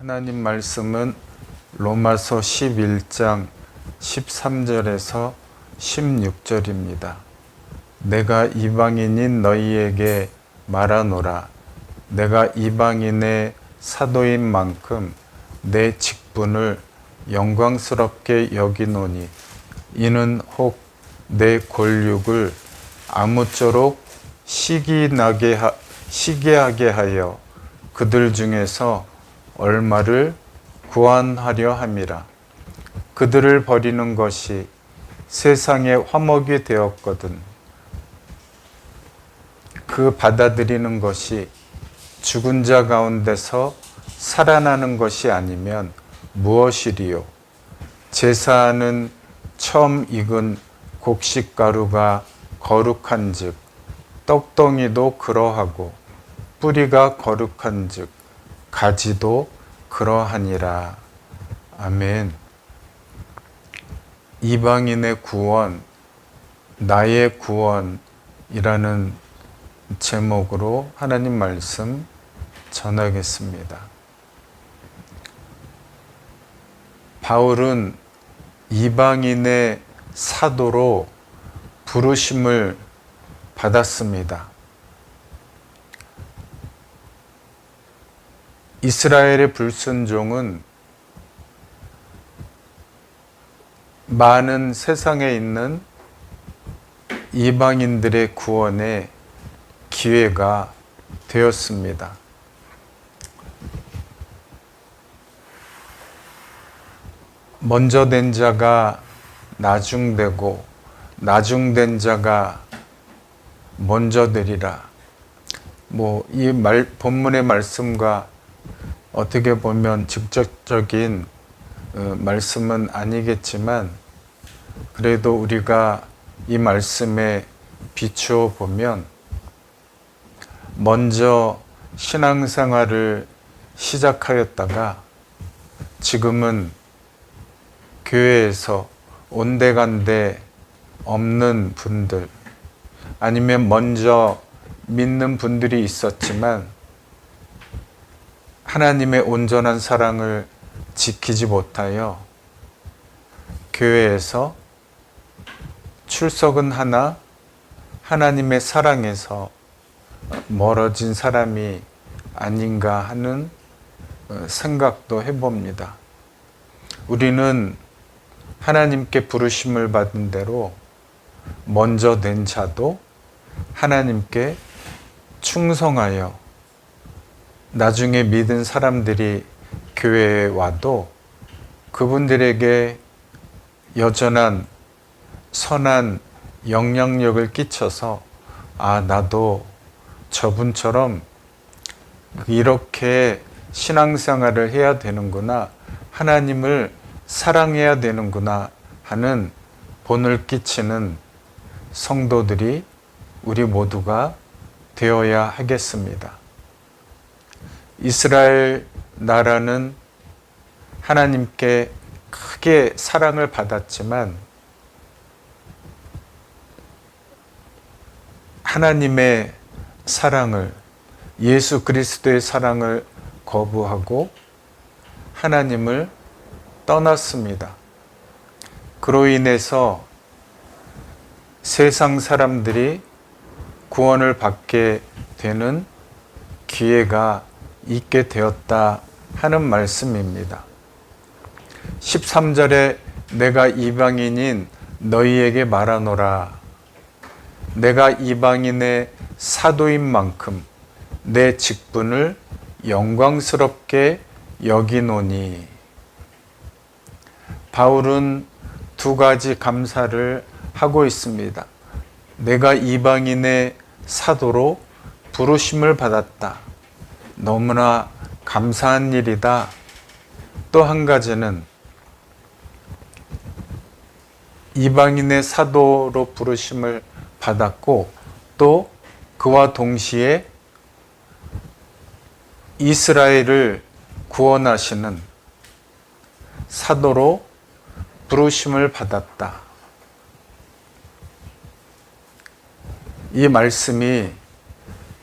하나님 말씀은 로마서 11장 13절에서 16절입니다. 내가 이방인인 너희에게 말하노라. 내가 이방인의 사도인 만큼 내 직분을 영광스럽게 여기노니 이는 혹 내 권력을 아무쪼록 시기하게 하여 그들 중에서 얼마를 구원하려 함이라. 그들을 버리는 것이 세상의 화목이 되었거든 그 받아들이는 것이 죽은 자 가운데서 살아나는 것이 아니면 무엇이리요? 제사하는 처음 익은 곡식가루가 거룩한즉 떡덩이도 그러하고 뿌리가 거룩한즉 가지도 그러하니라. 아멘. 이방인의 구원, 나의 구원이라는 제목으로 하나님 말씀 전하겠습니다. 바울은 이방인의 사도로 부르심을 받았습니다. 이스라엘의 불순종은 많은 세상에 있는 이방인들의 구원의 기회가 되었습니다. 먼저 된 자가 나중되고 나중된 자가 먼저 되리라. 이 본문의 말씀과 어떻게 보면 직접적인 말씀은 아니겠지만 그래도 우리가 이 말씀에 비추어 보면 먼저 신앙생활을 시작하였다가 지금은 교회에서 온데간데 없는 분들, 아니면 먼저 믿는 분들이 있었지만 하나님의 온전한 사랑을 지키지 못하여 교회에서 출석은 하나 하나님의 사랑에서 멀어진 사람이 아닌가 하는 생각도 해봅니다. 우리는 하나님께 부르심을 받은 대로 먼저 된 자도 하나님께 충성하여 나중에 믿은 사람들이 교회에 와도 그분들에게 여전한 선한 영향력을 끼쳐서 나도 저분처럼 이렇게 신앙생활을 해야 되는구나, 하나님을 사랑해야 되는구나 하는 본을 끼치는 성도들이 우리 모두가 되어야 하겠습니다. 이스라엘 나라는 하나님께 크게 사랑을 받았지만 하나님의 사랑을, 예수 그리스도의 사랑을 거부하고 하나님을 떠났습니다. 그로 인해서 세상 사람들이 구원을 받게 되는 기회가 있게 되었다 하는 말씀입니다. 13절에 내가 이방인인 너희에게 말하노라. 내가 이방인의 사도인 만큼 내 직분을 영광스럽게 여기노니. 바울은 두 가지 감사를 하고 있습니다. 내가 이방인의 사도로 부르심을 받았다. 너무나 감사한 일이다. 또 한 가지는 이방인의 사도로 부르심을 받았고 또 그와 동시에 이스라엘을 구원하시는 사도로 부르심을 받았다. 이 말씀이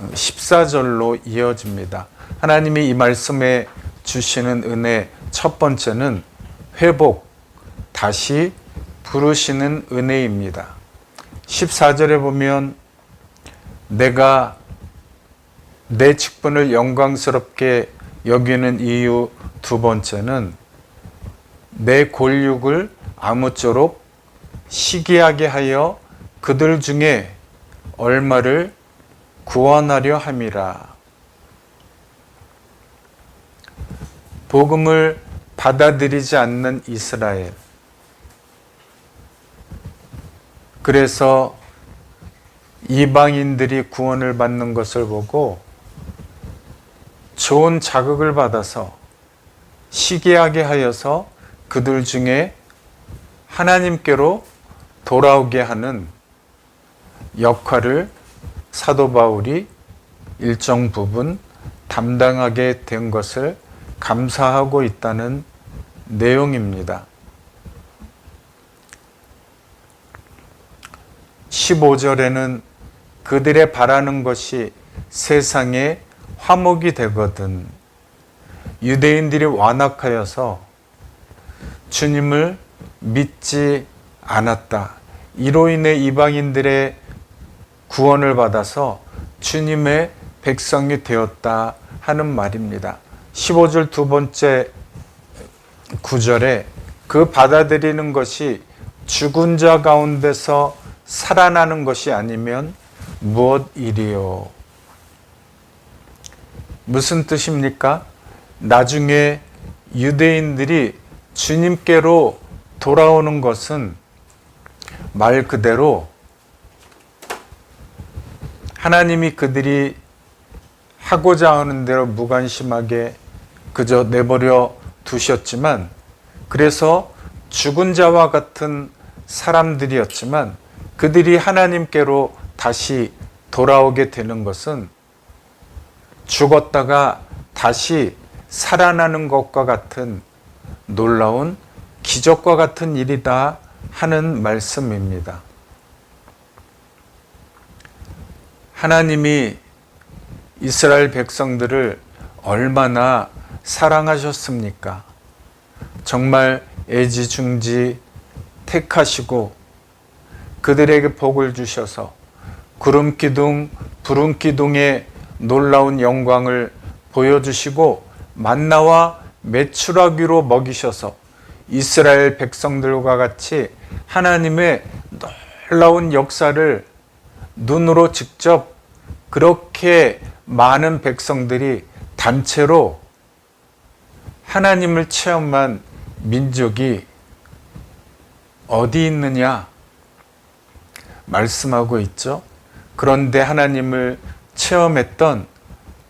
14절로 이어집니다. 하나님이 이 말씀에 주시는 은혜 첫 번째는 회복, 다시 부르시는 은혜입니다. 14절에 보면 내가 내 직분을 영광스럽게 여기는 이유 두 번째는 내 골육을 아무쪼록 시기하게 하여 그들 중에 얼마를 구원하려 함이라. 복음을 받아들이지 않는 이스라엘. 그래서 이방인들이 구원을 받는 것을 보고 좋은 자극을 받아서 시기하게 하여서 그들 중에 하나님께로 돌아오게 하는 역할을 사도 바울이 일정 부분 담당하게 된 것을 감사하고 있다는 내용입니다. 15절에는 그들의 바라는 것이 세상의 화목이 되거든. 유대인들이 완악하여서 주님을 믿지 않았다. 이로 인해 이방인들의 구원을 받아서 주님의 백성이 되었다 하는 말입니다. 15절 두 번째 구절에 그 받아들이는 것이 죽은 자 가운데서 살아나는 것이 아니면 무엇이리요? 무슨 뜻입니까? 나중에 유대인들이 주님께로 돌아오는 것은 말 그대로 하나님이 그들이 하고자 하는 대로 무관심하게 그저 내버려 두셨지만, 그래서 죽은 자와 같은 사람들이었지만 그들이 하나님께로 다시 돌아오게 되는 것은 죽었다가 다시 살아나는 것과 같은 놀라운 기적과 같은 일이다 하는 말씀입니다. 하나님이 이스라엘 백성들을 얼마나 사랑하셨습니까? 정말 애지중지 택하시고 그들에게 복을 주셔서 구름기둥, 부름기둥의 놀라운 영광을 보여주시고 만나와 메추라기로 먹이셔서 이스라엘 백성들과 같이 하나님의 놀라운 역사를 눈으로 직접 그렇게 많은 백성들이 단체로 하나님을 체험한 민족이 어디 있느냐 말씀하고 있죠. 그런데 하나님을 체험했던,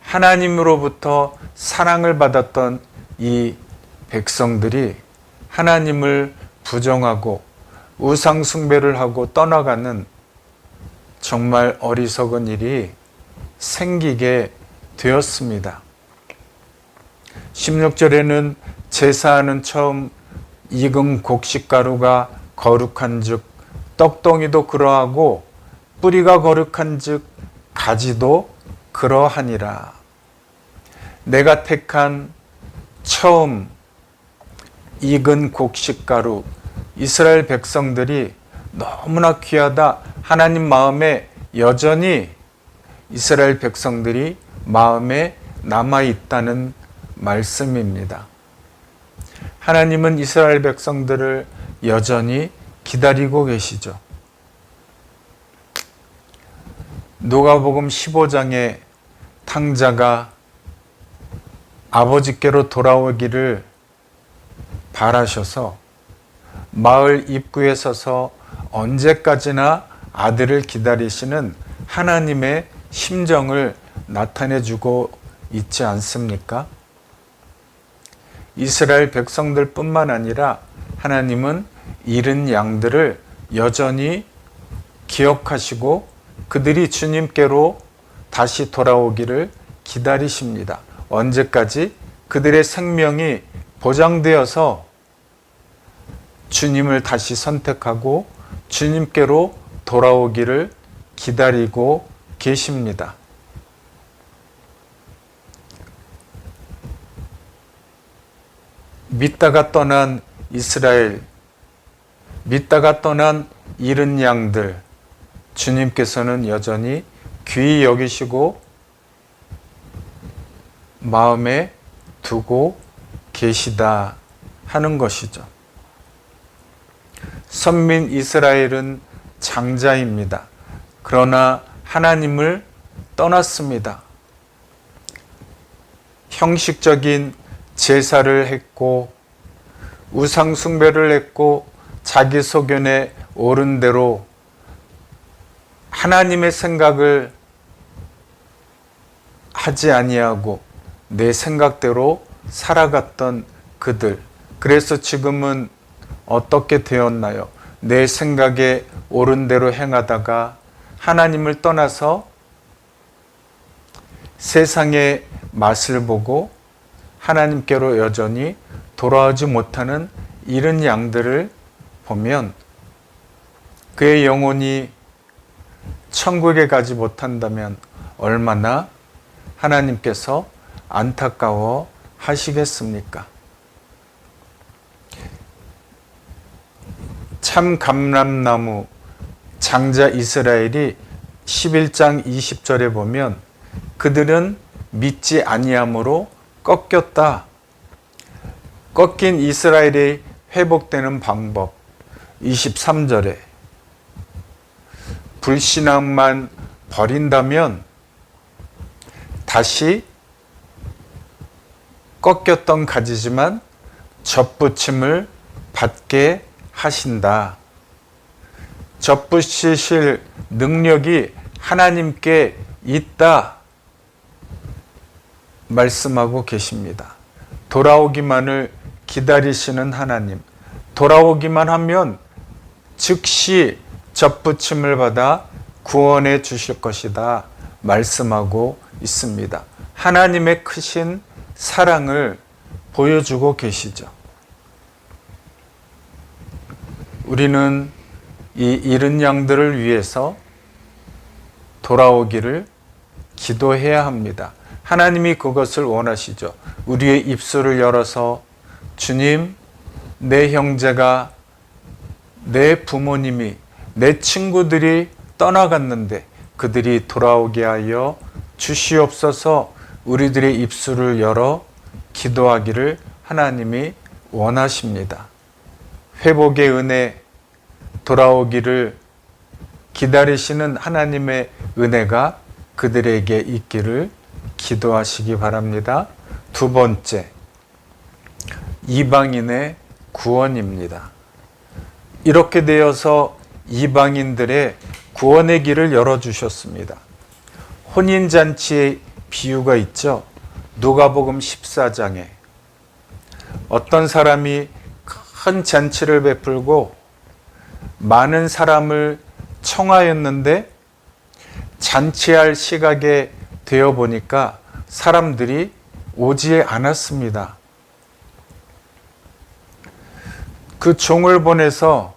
하나님으로부터 사랑을 받았던 이 백성들이 하나님을 부정하고 우상 숭배를 하고 떠나가는 정말 어리석은 일이 생기게 되었습니다. 16절에는 제사하는 처음 익은 곡식가루가 거룩한 즉 떡덩이도 그러하고 뿌리가 거룩한 즉 가지도 그러하니라. 내가 택한 처음 익은 곡식가루, 이스라엘 백성들이 너무나 귀하다. 하나님 마음에 여전히 이스라엘 백성들이 마음에 남아있다는 말씀입니다. 하나님은 이스라엘 백성들을 여전히 기다리고 계시죠. 누가복음 15장에 탕자가 아버지께로 돌아오기를 바라셔서 마을 입구에 서서 언제까지나 아들을 기다리시는 하나님의 심정을 나타내주고 있지 않습니까? 이스라엘 백성들뿐만 아니라 하나님은 잃은 양들을 여전히 기억하시고 그들이 주님께로 다시 돌아오기를 기다리십니다. 언제까지? 그들의 생명이 보장되어서 주님을 다시 선택하고 주님께로 돌아오기를 기다리고 계십니다. 믿다가 떠난 이스라엘, 믿다가 떠난 잃은 양들, 주님께서는 여전히 귀히 여기시고 마음에 두고 계시다 하는 것이죠. 선민 이스라엘은 장자입니다. 그러나 하나님을 떠났습니다. 형식적인 제사를 했고 우상 숭배를 했고 자기 소견에 옳은 대로 하나님의 생각을 하지 아니하고 내 생각대로 살아갔던 그들. 그래서 지금은 어떻게 되었나요? 내 생각에 옳은 대로 행하다가 하나님을 떠나서 세상의 맛을 보고 하나님께로 여전히 돌아오지 못하는 잃은 양들을 보면 그의 영혼이 천국에 가지 못한다면 얼마나 하나님께서 안타까워 하시겠습니까? 참 감람나무 장자 이스라엘이 11장 20절에 보면 그들은 믿지 아니함으로 꺾였다. 꺾인 이스라엘이 회복되는 방법 23절에 불신앙만 버린다면 다시 꺾였던 가지지만 접붙임을 받게 하신다. 접붙이실 능력이 하나님께 있다 말씀하고 계십니다. 돌아오기만을 기다리시는 하나님, 돌아오기만 하면 즉시 접붙임을 받아 구원해 주실 것이다 말씀하고 있습니다. 하나님의 크신 사랑을 보여주고 계시죠. 우리는 이 잃은 양들을 위해서 돌아오기를 기도해야 합니다. 하나님이 그것을 원하시죠. 우리의 입술을 열어서 주님, 내 형제가, 내 부모님이, 내 친구들이 떠나갔는데 그들이 돌아오게 하여 주시옵소서. 우리들의 입술을 열어 기도하기를 하나님이 원하십니다. 회복의 은혜, 돌아오기를 기다리시는 하나님의 은혜가 그들에게 있기를 기도하시기 바랍니다. 두 번째, 이방인의 구원입니다. 이렇게 되어서 이방인들의 구원의 길을 열어주셨습니다. 혼인잔치의 비유가 있죠. 누가복음 14장에 어떤 사람이 큰 잔치를 베풀고 많은 사람을 청하였는데 잔치할 시각에 되어 보니까 사람들이 오지 않았습니다. 그 종을 보내서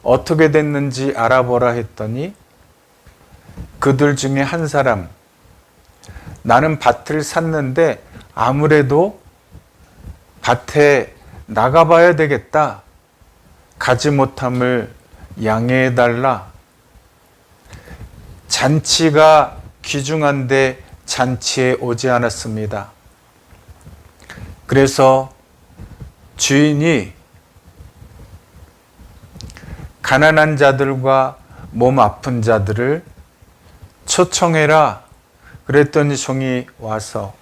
어떻게 됐는지 알아보라 했더니 그들 중에 한 사람, 나는 밭을 샀는데 아무래도 밭에 나가봐야 되겠다. 가지 못함을 양해해달라. 잔치가 귀중한데 잔치에 오지 않았습니다. 그래서 주인이 가난한 자들과 몸 아픈 자들을 초청해라. 그랬더니 종이 와서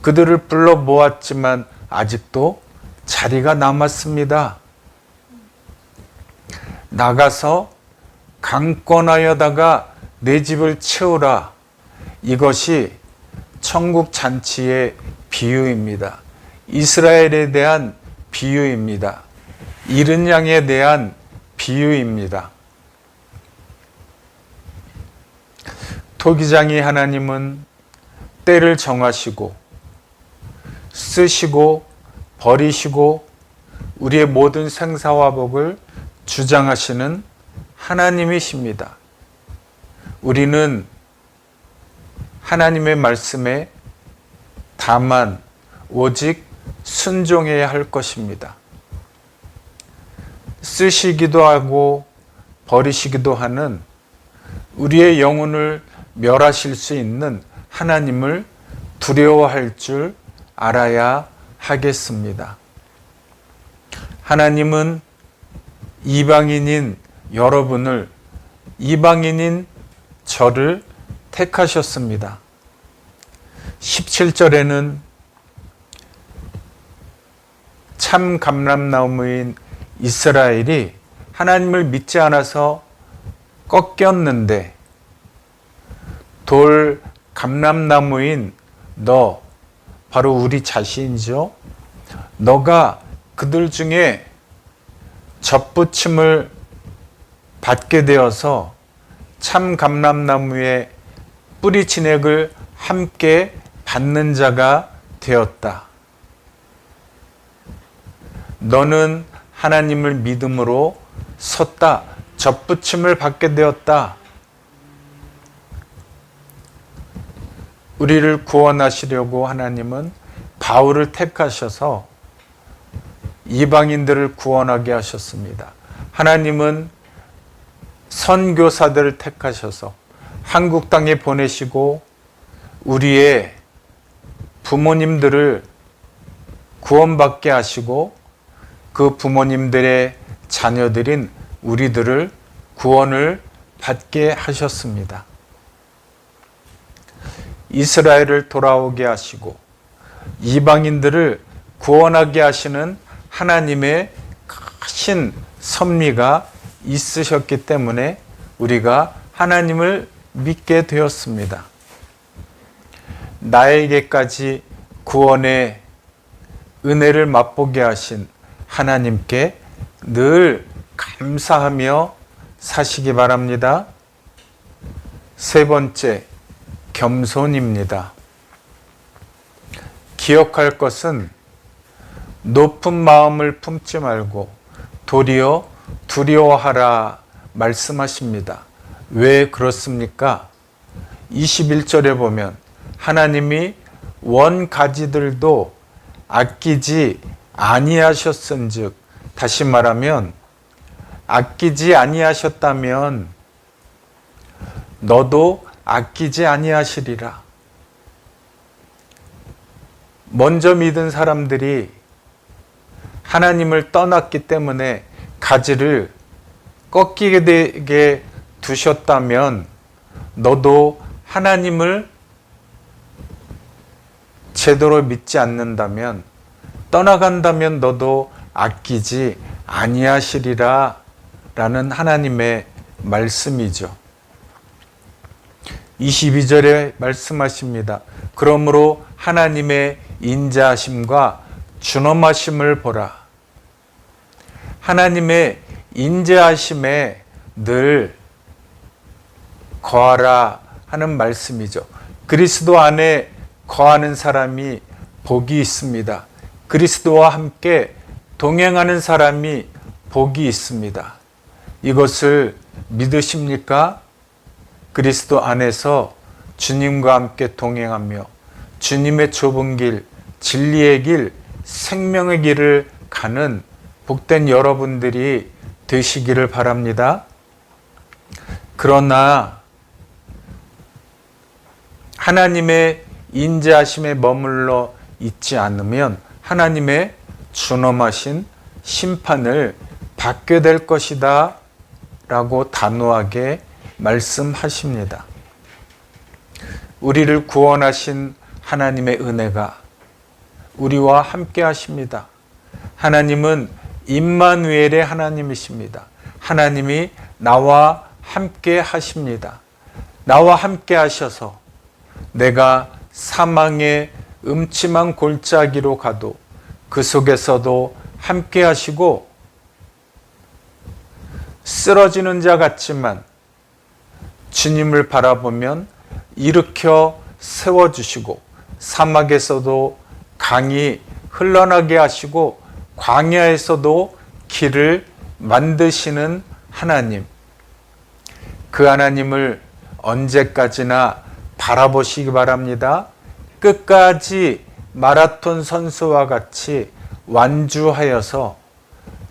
그들을 불러 모았지만 아직도 자리가 남았습니다. 나가서 강권하여다가 내 집을 채우라. 이것이 천국 잔치의 비유입니다. 이스라엘에 대한 비유입니다. 잃은 양에 대한 비유입니다. 토기장이 하나님은 때를 정하시고 쓰시고 버리시고 우리의 모든 생사와 복을 주장하시는 하나님이십니다. 우리는 하나님의 말씀에 다만 오직 순종해야 할 것입니다. 쓰시기도 하고 버리시기도 하는 우리의 영혼을 멸하실 수 있는 하나님을 두려워할 줄 알아야 하겠습니다. 하나님은 이방인인 여러분을, 이방인인 저를 택하셨습니다. 17절에는 참 감람나무인 이스라엘이 하나님을 믿지 않아서 꺾였는데 돌 감람나무인 너, 바로 우리 자신이죠. 너가 그들 중에 접붙임을 받게 되어서 참 감람나무의 뿌리 진액을 함께 받는 자가 되었다. 너는 하나님을 믿음으로 섰다. 접붙임을 받게 되었다. 우리를 구원하시려고 하나님은 바울을 택하셔서 이방인들을 구원하게 하셨습니다. 하나님은 선교사들을 택하셔서 한국 땅에 보내시고 우리의 부모님들을 구원받게 하시고 그 부모님들의 자녀들인 우리들을 구원을 받게 하셨습니다. 이스라엘을 돌아오게 하시고 이방인들을 구원하게 하시는 하나님의 크신 섭리가 있으셨기 때문에 우리가 하나님을 믿게 되었습니다. 나에게까지 구원의 은혜를 맛보게 하신 하나님께 늘 감사하며 사시기 바랍니다. 세 번째, 겸손입니다. 기억할 것은 높은 마음을 품지 말고 도리어 두려워하라 말씀하십니다. 왜 그렇습니까? 21절에 보면 하나님이 원가지들도 아끼지 아니하셨은즉, 다시 말하면 아끼지 아니하셨다면 너도 아끼지 아니하시리라. 먼저 믿은 사람들이 하나님을 떠났기 때문에 가지를 꺾이게 되게 두셨다면 너도 하나님을 제대로 믿지 않는다면, 떠나간다면 너도 아끼지 아니하시리라 라는 하나님의 말씀이죠. 22절에 말씀하십니다. 그러므로 하나님의 인자하심과 준엄하심을 보라. 하나님의 인자하심에 늘 거하라 하는 말씀이죠. 그리스도 안에 거하는 사람이 복이 있습니다. 그리스도와 함께 동행하는 사람이 복이 있습니다. 이것을 믿으십니까? 그리스도 안에서 주님과 함께 동행하며 주님의 좁은 길, 진리의 길, 생명의 길을 가는 복된 여러분들이 되시기를 바랍니다. 그러나 하나님의 인자하심에 머물러 있지 않으면 하나님의 준엄하신 심판을 받게 될 것이다 라고 단호하게 말씀하십니다. 우리를 구원하신 하나님의 은혜가 우리와 함께 하십니다. 하나님은 임마누엘의 하나님이십니다. 하나님이 나와 함께 하십니다. 나와 함께 하셔서 내가 사망의 음침한 골짜기로 가도 그 속에서도 함께 하시고, 쓰러지는 자 같지만 주님을 바라보면 일으켜 세워주시고, 사막에서도 강이 흘러나게 하시고 광야에서도 길을 만드시는 하나님, 그 하나님을 언제까지나 바라보시기 바랍니다. 끝까지 마라톤 선수와 같이 완주하여서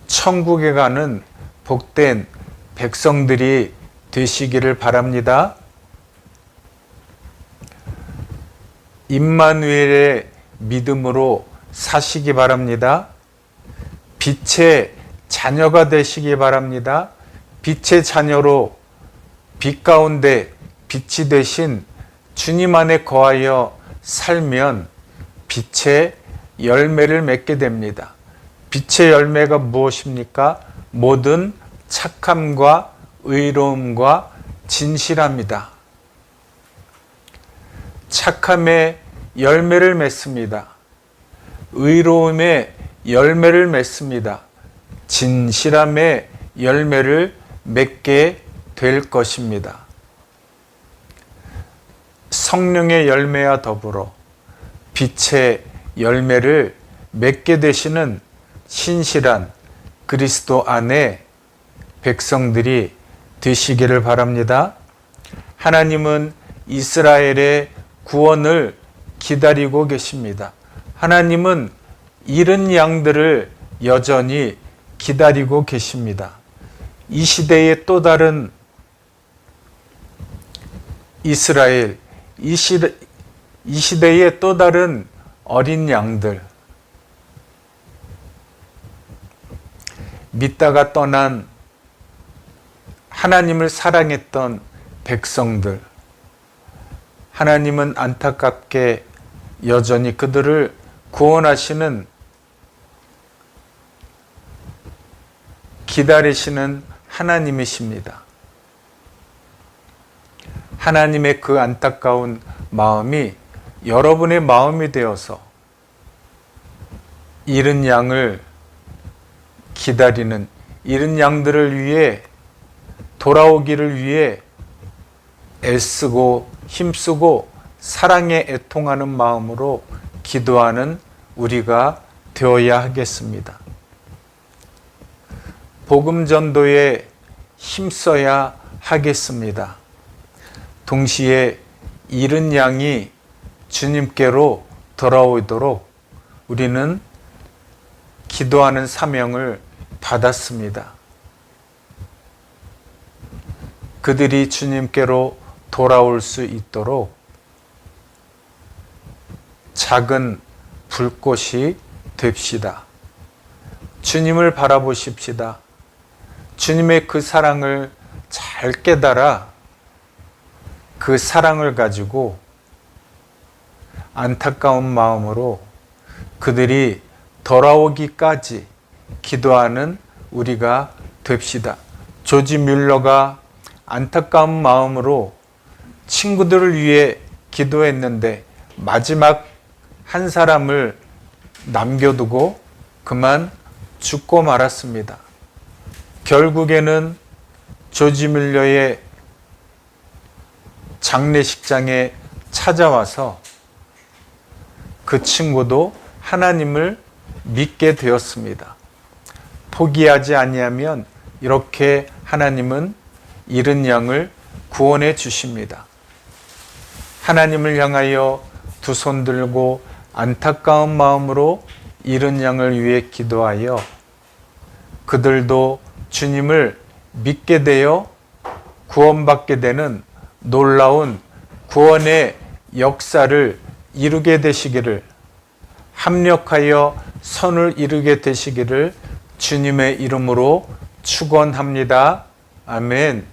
천국에 가는 복된 백성들이 되시기를 바랍니다. 임마누엘의 믿음으로 사시기 바랍니다. 빛의 자녀가 되시기 바랍니다. 빛의 자녀로 빛 가운데 빛이 되신 주님 안에 거하여 살면 빛의 열매를 맺게 됩니다. 빛의 열매가 무엇입니까? 모든 착함과 의로움과 진실함이다. 착함의 열매를 맺습니다. 의로움의 열매를 맺습니다. 진실함의 열매를 맺게 될 것입니다. 성령의 열매와 더불어 빛의 열매를 맺게 되시는 신실한 그리스도 안에 백성들이 되시기를 바랍니다. 하나님은 이스라엘의 구원을 기다리고 계십니다. 하나님은 잃은 양들을 여전히 기다리고 계십니다. 이 시대의 또 다른 이스라엘, 이 시대의 또 다른 어린 양들, 믿다가 떠난 하나님을 사랑했던 백성들, 하나님은 안타깝게 여전히 그들을 구원하시는, 기다리시는 하나님이십니다. 하나님의 그 안타까운 마음이 여러분의 마음이 되어서 잃은 양을 기다리는, 잃은 양들을 위해, 돌아오기를 위해 애쓰고 힘쓰고 사랑에 애통하는 마음으로 기도하는 우리가 되어야 하겠습니다. 복음 전도에 힘써야 하겠습니다. 동시에 잃은 양이 주님께로 돌아오도록 우리는 기도하는 사명을 받았습니다. 그들이 주님께로 돌아올 수 있도록 작은 불꽃이 됩시다. 주님을 바라보십시다. 주님의 그 사랑을 잘 깨달아 그 사랑을 가지고 안타까운 마음으로 그들이 돌아오기까지 기도하는 우리가 됩시다. 조지 뮬러가 안타까운 마음으로 친구들을 위해 기도했는데 마지막 한 사람을 남겨두고 그만 죽고 말았습니다. 결국에는 조지 뮬러의 장례식장에 찾아와서 그 친구도 하나님을 믿게 되었습니다. 포기하지 아니하면 이렇게 하나님은 잃은 양을 구원해 주십니다. 하나님을 향하여 두 손 들고 안타까운 마음으로 잃은 양을 위해 기도하여 그들도 주님을 믿게 되어 구원받게 되는 놀라운 구원의 역사를 이루게 되시기를, 합력하여 선을 이루게 되시기를 주님의 이름으로 축원합니다. 아멘.